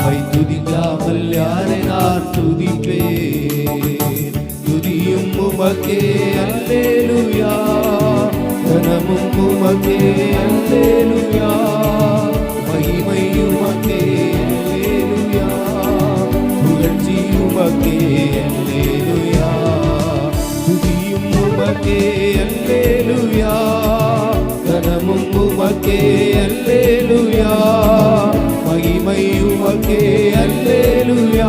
உம்மை துதிக்காமல் யாரை நான் துதிப்பேன்? துதியும் உமக்கே அல்லேலூயா, கனமும் உமக்கே அல்லேலூயா, மகிமை உமக்கே அல்லேலூயா, புகழ்ச்சி உமக்கே அல்லேலூயா. துதியும் உமக்கே அல்லேலூயா, கனமும் உமக்கே அல்லேலூயா, மகிமை உமக்கே அல்லேலூயா,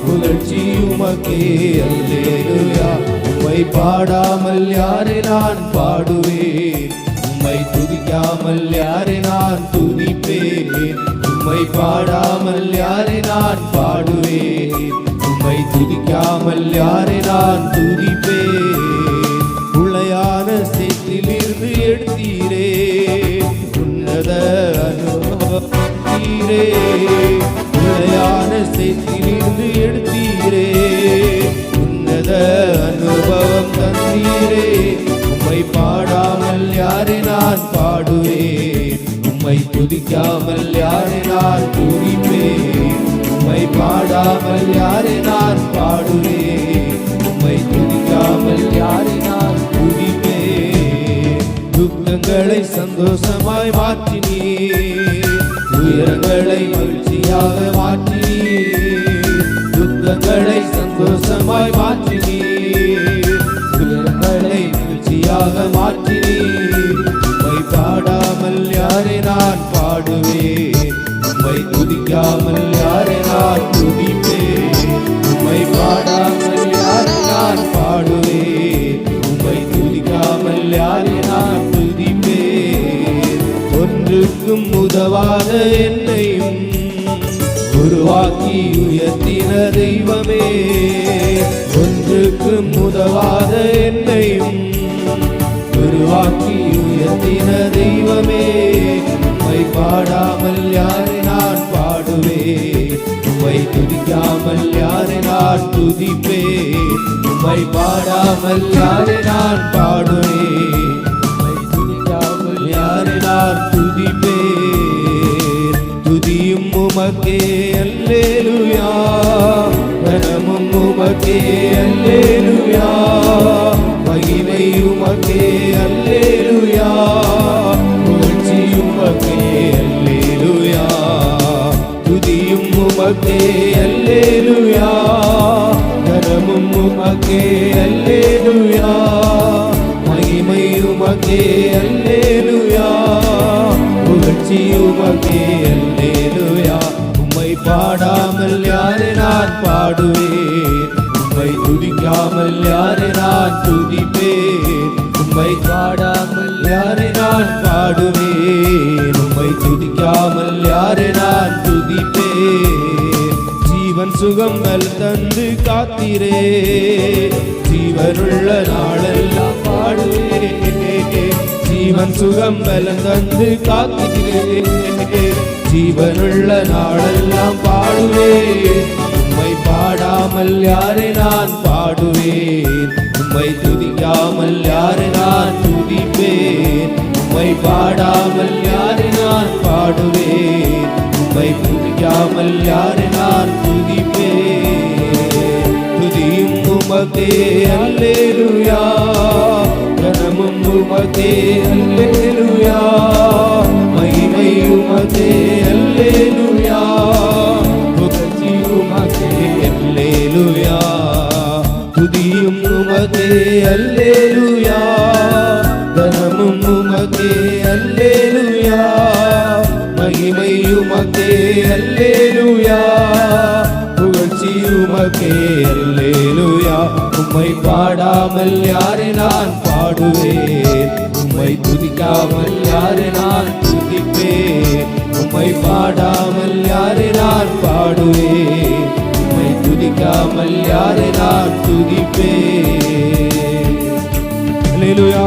புகழ்ச்சி உமக்கே அல்லேலூயா. உம்மை பாடாமல் யாரை நான் பாடுவேன்? உம்மை துதிக்காமல் யாரை நான் துதிப்பேன்? உம்மை பாடாமல் யாரை நான் பாடுவேன்? உம்மை துதிக்காமல் யாரை நான் துதிப்பேன்? உளையான சேற்றிலிருந்து எடுத்தீரே, உன்னத அனுபவத்தீரே. உளையான சேற்றிலிருந்து எடுத்தீரே, உன்னத அனுபவம் தந்தீரே. உம்மை பாடாமல் யாரை நான் பாடுவேன்? உம்மை துதிக்காமல் யாரை நான் துதிப்பேன்? உம்மை பாடாமல் யாரை நான் பாடுவேன்? உம்மை துதிக்காமல் யாரை நான் துதிப்பேன்? துக்கங்களை சந்தோஷமாய் மாற்றினீர், துயரங்களை மகிழ்ச்சியாக மாற்றினீர். துக்கங்களை சந்தோஷமாய் மாற்றினீர், துயரங்களை மகிழ்ச்சியாக மாற்றினீர். உம்மை பாடாமல் யாரை நான் பாடுவேன்? உம்மை துதிக்காமல் யாரை நான் துதிப்பேன்? உம்மை பாடாமல் யாரை நான் பாடுவேன்? உம்மை துதிக்காமல் யாரை நான் துதிப்பேன்? ஒன்றுக்கும் உதவாத என்னையும் உருவாக்கி உயர்த்தின தெய்வமே, ஒன்றுக்கும் உதவாத என்னையும் உருவாக்கி உயர்த்தின தெய்வமே. உம்மை பாடாமல் யாரை நான் பாடுவேன்? உம்மை துதிக்காமல் யாரை நான் துதிப்பேன்? உம்மை பாடாமல் யாரை நான் பாடுவேன்? உம்மை துதிக்காமல் யாரை நான் துதிப்பேன்? துதியும் உமக்கே அல்லேலூயா, கனமும் உமக்கே அல்லேலூயா, மகிமை உமக்கே அல்லேலூயா, புகழ்ச்சி உமக்கே அல்லேலூயா. துதியும் உமக்கே அல்லேலூயா, கனமும் உமக்கே அல்லேலூயா, மகிமை உமக்கே அல்லேலூயா, புகழ்ச்சி உமக்கே அல்லேலூயா. உம்மை பாடாமல் யாரை நான் பாடுவேன்? உம்மை துதிக்காமல் யாரை நான் துதிப்பேன்? உம்மை பாடாமல் யாரை நான் பாடுவேன்? உம்மை துதிக்காமல் யாரை நான் துதிப்பேன்? ஜீவன் சுகம் நல் தந்து காத்தீரே, ஜீவனுள்ள நாளெல்லாம் பாடுவேன். ஜீவன் சுகம் பலம் தந்து காத்தீரே, ஜீவனுள்ள நாளெல்லாம் பாடுவேன். உம்மை பாடாமல் யாரை நான் பாடுவேன்? உம்மை துதிக்காமல் யாரை நான் துதிப்பேன்? உம்மை பாடாமல் யாரை நான் பாடுவேன்? உம்மை துதிக்காமல் யாரை நான் துதிப்பேன்? துதியும் உமக்கே அல்லேலூயா, கனமும் உமக்கே அல்லேலூயா, மகிமை உமக்கே அல்லேலூயா, புகழ்ச்சி உமக்கே அல்லேலூயா. துதியும் உமக்கே அல்லேலூயா, கனமும் உமக்கே அல்லேலூயா, மகிமை உமக்கே அல்லேலூயா, புகழ்ச்சி உமக்கே அல்லேலூயா. உம்மை பாடாமல் யாரை நான் பாடுவேன்? உம்மை துதிக்காமல் யாரை நான் துதிப்பேன்? உம்மை பாடாமல் யாரை நான் பாடுவேன்? உம்மை துதிக்காமல் யாரை நான் துதிப்பேன்? அல்லேலூயா.